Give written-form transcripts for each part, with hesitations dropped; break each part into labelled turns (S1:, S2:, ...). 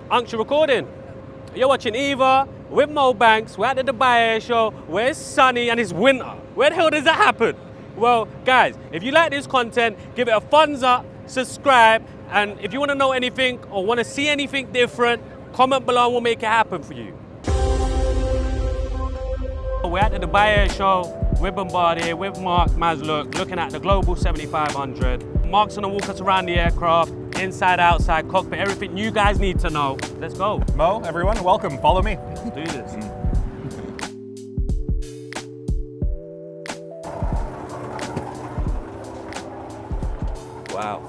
S1: Unks, you recording? You're watching Eva with Mo Banks. We're at the Dubai Air Show where it's sunny and it's winter. Where the hell does that happen? Well, guys, if you like this content, give it a thumbs up, subscribe, and if you want to know anything or want to see anything different, comment below and we'll make it happen for you. We're at the Dubai Air Show with Bombardier, with Mark Masluk, looking at the Global 7500. Mark's gonna walk us around the aircraft, inside, outside, cockpit, everything you guys need to know. Let's go.
S2: Mo, everyone, welcome. Follow me.
S1: Let's do this. Wow.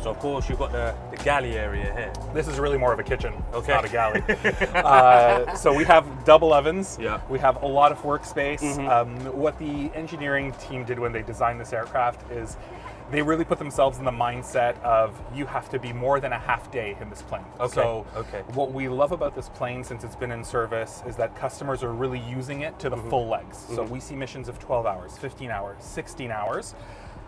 S1: So of course you've got the galley area here.
S2: This is really more of a kitchen.
S1: Okay.
S2: It's not a galley. So we have double ovens.
S1: Yeah.
S2: We have a lot of workspace. What the engineering team did when they designed this aircraft is they really put themselves in the mindset of you have to be more than a half day in this plane.
S1: Okay.
S2: So
S1: Okay.
S2: what we love about this plane since it's been in service is that customers are really using it to the full legs. So we see missions of 12 hours, 15 hours, 16 hours.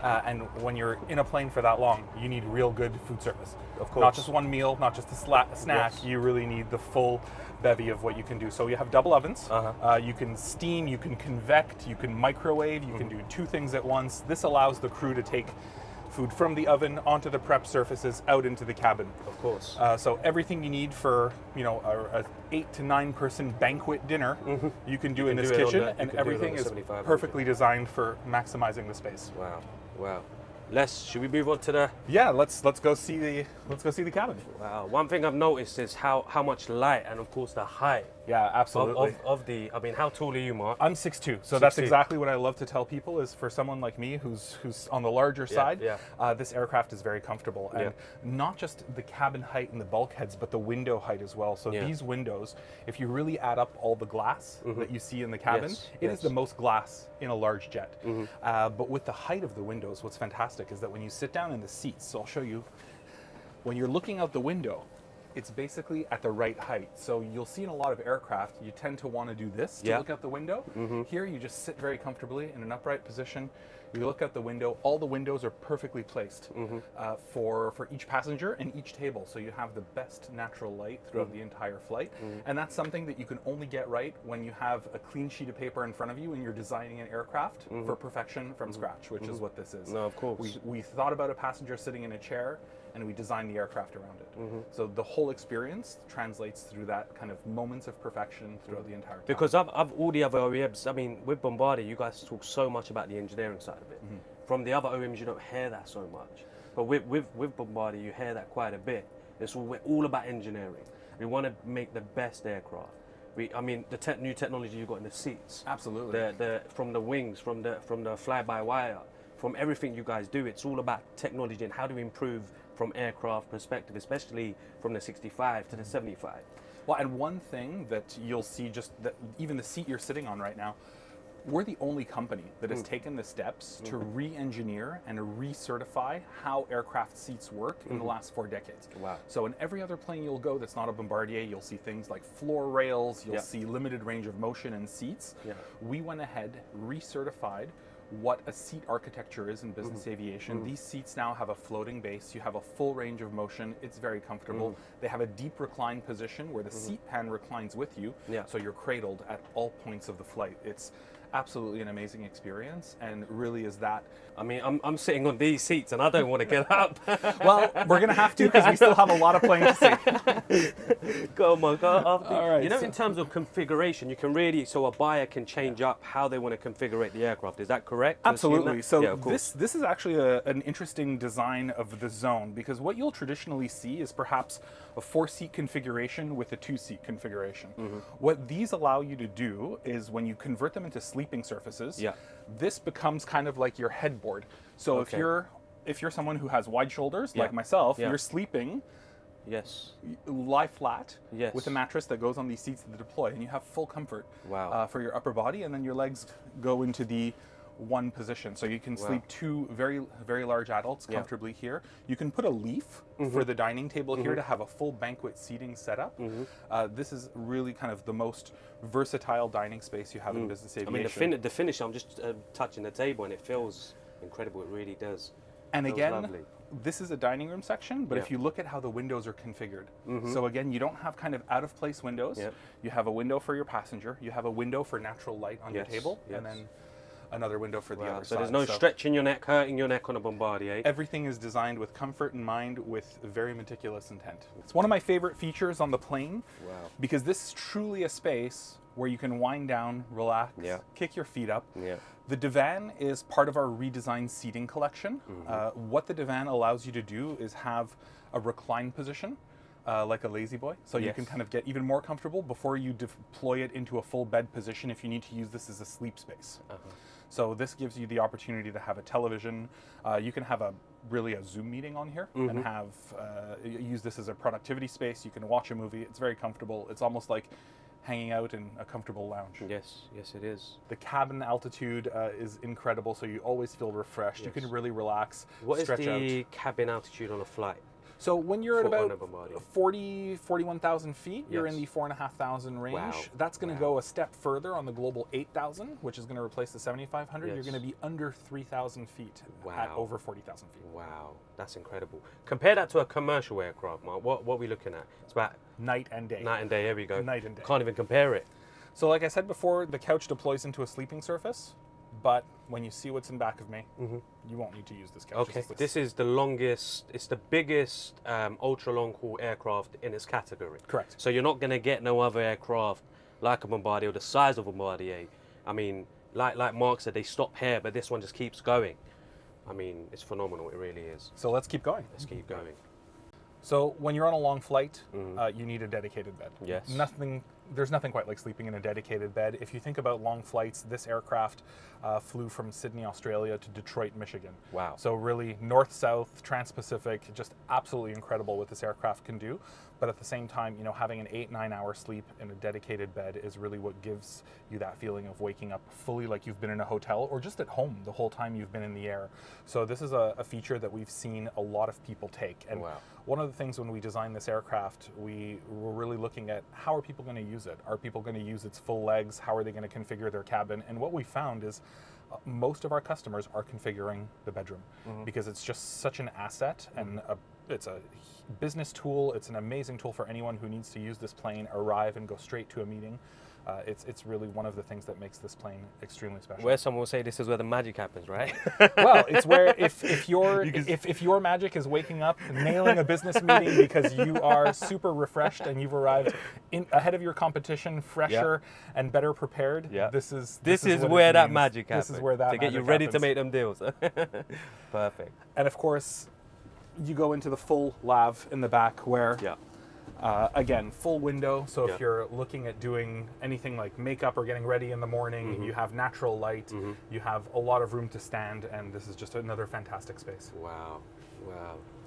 S2: And when you're in a plane for that long, you need real good food service.
S1: Of course.
S2: Not just one meal, not just a snack.
S1: Yes.
S2: You really need the full bevy of what you can do. So you have double ovens. You can steam, you can convect, you can microwave, you can do two things at once. This allows the crew to take food from the oven onto the prep surfaces out into the cabin.
S1: Of course.
S2: So everything you need for a 8 to 9 person banquet dinner, you can do in this kitchen, and everything is perfectly designed for maximizing the space.
S1: Wow. Wow. Should we move on to the...
S2: Yeah, let's go see the cabin.
S1: Wow. One thing I've noticed is how much light and of course the height
S2: Yeah, absolutely.
S1: of the, I mean, how tall are you, Mark?
S2: I'm 6'2", so that's
S1: 6'2".
S2: exactly what I love to tell people is for someone like me who's on the larger side,
S1: yeah.
S2: This aircraft is very comfortable. And not just the cabin height and the bulkheads, but the window height as well. So these windows, if you really add up all the glass that you see in the cabin, it is the most glass in a large jet. But with the height of the windows, what's fantastic is that when you sit down in the seats, so I'll show you, when you're looking out the window, it's basically at the right height. So you'll see in a lot of aircraft, you tend to want to do this to look out the window. Here, you just sit very comfortably in an upright position. You look out the window. All the windows are perfectly placed for each passenger and each table. So you have the best natural light throughout the entire flight. And that's something that you can only get right when you have a clean sheet of paper in front of you and you're designing an aircraft for perfection from scratch, which is what this is.
S1: No, of course.
S2: We thought about a passenger sitting in a chair, and we designed the aircraft around it. So the whole experience translates through that kind of moments of perfection throughout the entire time.
S1: Because of all the other OEMs, I mean, with Bombardier, you guys talk so much about the engineering side of it. From the other OEMs, you don't hear that so much. But with Bombardier, you hear that quite a bit. We're all about engineering. We want to make the best aircraft. I mean, the new technology you've got in the seats.
S2: Absolutely.
S1: From the wings, from the fly-by-wire, from everything you guys do, it's all about technology and how to improve from aircraft perspective, especially from the 65 to the 75.
S2: Well, and one thing that you'll see, just that even the seat you're sitting on right now, we're the only company that has taken the steps to re-engineer and recertify how aircraft seats work in the last 4 decades.
S1: Wow.
S2: So in every other plane you'll go that's not a Bombardier, you'll see things like floor rails, you'll see limited range of motion in seats. We went ahead, recertified what a seat architecture is in business aviation. These seats now have a floating base. You have a full range of motion. It's very comfortable. They have a deep recline position where the seat pan reclines with you, so you're cradled at all points of the flight. It's absolutely an amazing experience, and really is that.
S1: I mean, I'm sitting on these seats and I don't want to get up.
S2: Well, we're going to have to because we still have a lot of planes to see.
S1: Go on, go.
S2: All right,
S1: you know, in terms of configuration, you can really, so a buyer can change up how they want to configure the aircraft. Is that correct?
S2: Absolutely. So this is actually an interesting design of the zone, because what you'll traditionally see is perhaps a 4-seat configuration with a 2-seat configuration. What these allow you to do is when you convert them into sleeping surfaces, this becomes kind of like your headboard. So if you're someone who has wide shoulders like myself, you're sleeping lie flat with a mattress that goes on these seats that deploy, and you have full comfort for your upper body, and then your legs go into the one position. So you can sleep 2 very, very large adults comfortably here. You can put a leaf for the dining table here to have a full banquet seating setup. This is really kind of the most versatile dining space you have in business aviation.
S1: I mean, the finish, I'm just touching the table and it feels incredible. It really does.
S2: And again, this is a dining room section, but if you look at how the windows are configured. So again, you don't have kind of out of place windows. You have a window for your passenger. You have a window for natural light on your table, and then another window for the other side.
S1: So there's no stretching your neck, hurting your neck on a Bombardier.
S2: Everything is designed with comfort in mind, with very meticulous intent. It's one of my favorite features on the plane, because this is truly a space where you can wind down, relax, kick your feet up. The divan is part of our redesigned seating collection. What the divan allows you to do is have a recline position, like a lazy boy. So you can kind of get even more comfortable before you deploy it into a full bed position if you need to use this as a sleep space. So this gives you the opportunity to have a television. You can have a Zoom meeting on here and have use this as a productivity space. You can watch a movie. It's very comfortable. It's almost like hanging out in a comfortable lounge.
S1: Yes, it is.
S2: The cabin altitude is incredible, so you always feel refreshed. You can really relax,
S1: What is
S2: stretch
S1: the
S2: out.
S1: cabin altitude on a flight?
S2: So when you're at about
S1: Bombardier?
S2: 41,000 feet, you're in the 4,500 range.
S1: Wow.
S2: That's going to go a step further on the Global 8,000, which is going to replace the 7,500. You're going to be under 3,000 feet at over 40,000 feet.
S1: Wow, that's incredible. Compare that to a commercial aircraft, Mark. What are we looking at? It's about
S2: night and day.
S1: Night and day, here we go.
S2: Night and day.
S1: Can't even compare it.
S2: So like I said before, the couch deploys into a sleeping surface, but when you see what's in back of me, you won't need to use this couch.
S1: Okay, this is the longest, it's the biggest ultra long haul aircraft in its category.
S2: Correct.
S1: So you're not going to get no other aircraft like a Bombardier, the size of a Bombardier. I mean, like Mark said, they stop here, but this one just keeps going. I mean, it's phenomenal, it really is.
S2: So let's keep going.
S1: Let's keep going.
S2: So when you're on a long flight, you need a dedicated bed.
S1: Yes.
S2: There's nothing quite like sleeping in a dedicated bed. If you think about long flights, this aircraft flew from Sydney, Australia to Detroit, Michigan.
S1: Wow.
S2: So really north-south, trans-Pacific, just absolutely incredible what this aircraft can do. But at the same time, having an 8-9 hour sleep in a dedicated bed is really what gives you that feeling of waking up fully like you've been in a hotel or just at home the whole time you've been in the air. So this is a feature that we've seen a lot of people take. And one of the things when we designed this aircraft, we were really looking at how are people going to use it? Are people going to use its full legs? How are they going to configure their cabin? And what we found is most of our customers are configuring the bedroom because it's just such an asset and it's a business tool. It's an amazing tool for anyone who needs to use this plane, arrive and go straight to a meeting. It's really one of the things that makes this plane extremely special.
S1: Where someone will say this is where the magic happens, right?
S2: Well, it's where if your magic is waking up, nailing a business meeting because you are super refreshed and you've arrived ahead of your competition, fresher and better prepared. This is
S1: where that magic happens.
S2: This is where that
S1: to get you ready to make them deals. Perfect.
S2: And of course, you go into the full lav in the back where. Again, full window, so if you're looking at doing anything like makeup or getting ready in the morning, you have natural light, you have a lot of room to stand, and this is just another fantastic space.
S1: Wow.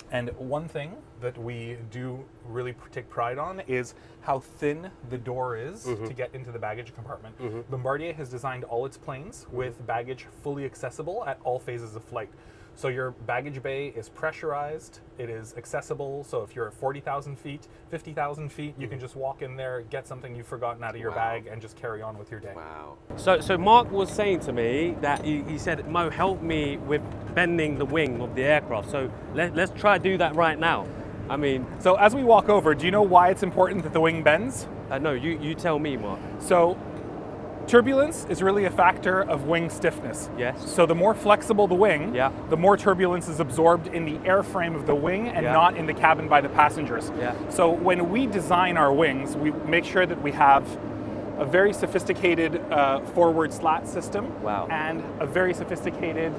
S2: And one thing that we do really take pride on is how thin the door is to get into the baggage compartment. Bombardier has designed all its planes with baggage fully accessible at all phases of flight. So your baggage bay is pressurized, it is accessible, so if you're at 40,000 feet, 50,000 feet, you can just walk in there, get something you've forgotten out of your bag, and just carry on with your day.
S1: Wow. So Mark was saying to me that he said, Mo, help me with bending the wing of the aircraft. So let's try to do that right now. I mean...
S2: So as we walk over, do you know why it's important that the wing bends?
S1: No, you tell me, Mark.
S2: So turbulence is really a factor of wing stiffness.
S1: Yes.
S2: So the more flexible the wing, the more turbulence is absorbed in the airframe of the wing and not in the cabin by the passengers. So when we design our wings, we make sure that we have a very sophisticated forward slat system and a very sophisticated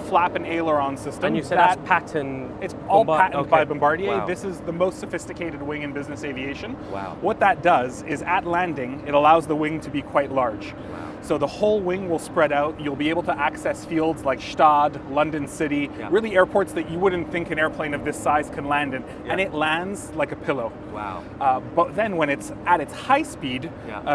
S2: flap and aileron system.
S1: And you said that's patent?
S2: It's all patented by Bombardier. This is the most sophisticated wing in business aviation. What that does is at landing, it allows the wing to be quite large. So the whole wing will spread out. You'll be able to access fields like Stade, London City, really airports that you wouldn't think an airplane of this size can land in. And it lands like a pillow. But then when it's at its high speed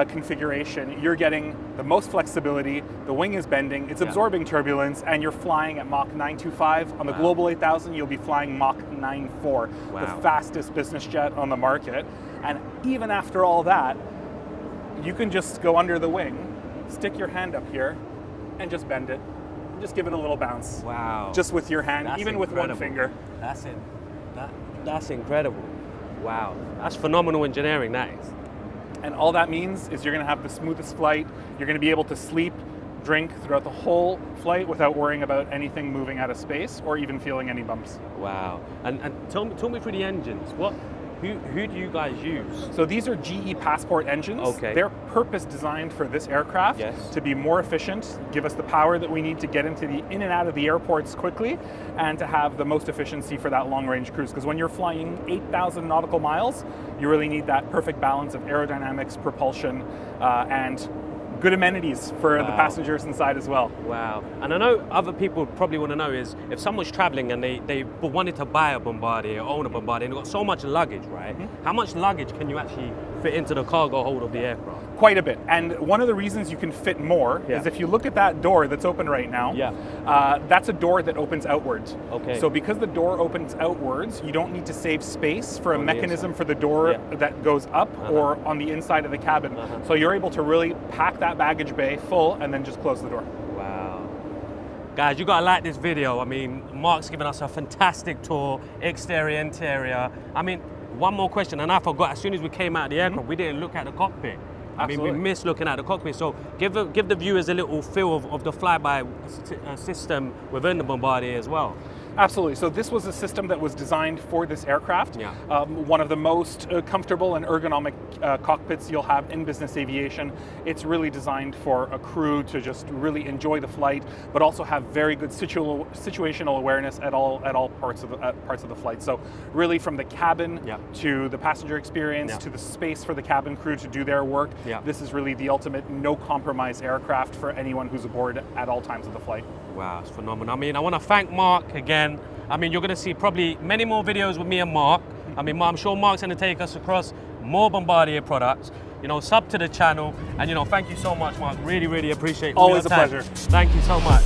S2: configuration, you're getting the most flexibility, the wing is bending, it's absorbing turbulence, and you're flying at Mach 925. On the Global 8000, you'll be flying Mach 94, the fastest business jet on the market. And even after all that, you can just go under the wing, stick your hand up here, and just bend it, just give it a little bounce.
S1: Wow.
S2: Just with your hand,
S1: That's
S2: even with one
S1: incredible.
S2: finger.
S1: That's incredible. Wow. That's phenomenal engineering, that is.
S2: And all that means is you're going to have the smoothest flight. You're going to be able to sleep, drink throughout the whole flight without worrying about anything moving out of space or even feeling any bumps.
S1: Wow. And talk me through the engines. Who do you guys use?
S2: So these are GE Passport engines.
S1: Okay.
S2: They're purpose designed for this aircraft to be more efficient, give us the power that we need to get in and out of the airports quickly, and to have the most efficiency for that long range cruise. Because when you're flying 8,000 nautical miles, you really need that perfect balance of aerodynamics, propulsion, and good amenities for the passengers inside as well.
S1: Wow. And I know other people probably want to know is if someone's traveling and they wanted to buy a Bombardier, own a Bombardier, and they've got so much luggage, right? How much luggage can you actually fit into the cargo hold of the aircraft?
S2: Quite a bit. And one of the reasons you can fit more is if you look at that door that's open right now, that's a door that opens outwards.
S1: Okay.
S2: So because the door opens outwards, you don't need to save space for a mechanism for the door that goes up or on the inside of the cabin. So you're able to really pack that baggage bay full and then just close the door.
S1: Wow. Guys, you gotta like this video. I mean, Mark's given us a fantastic tour, exterior, interior. I mean, one more question, and I forgot, as soon as we came out of the aircraft, we didn't look at the cockpit. I mean, we missed looking at the cockpit. So give the viewers a little feel of the flyby system within the Bombardier as well.
S2: Absolutely. So this was a system that was designed for this aircraft.
S1: Yeah.
S2: One of the most comfortable and ergonomic cockpits you'll have in business aviation. It's really designed for a crew to just really enjoy the flight, but also have very good situational awareness at all parts of the flight. So really, from the cabin to the passenger experience to the space for the cabin crew to do their work. This is really the ultimate no compromise aircraft for anyone who's aboard at all times of the flight.
S1: Wow, it's phenomenal. I mean, I want to thank Mark again. I mean, you're going to see probably many more videos with me and Mark. I mean, I'm sure Mark's going to take us across more Bombardier products. You know, sub to the channel. And, you know, thank you so much, Mark. Really, really appreciate it.
S2: Always a pleasure.
S1: Thank you so much.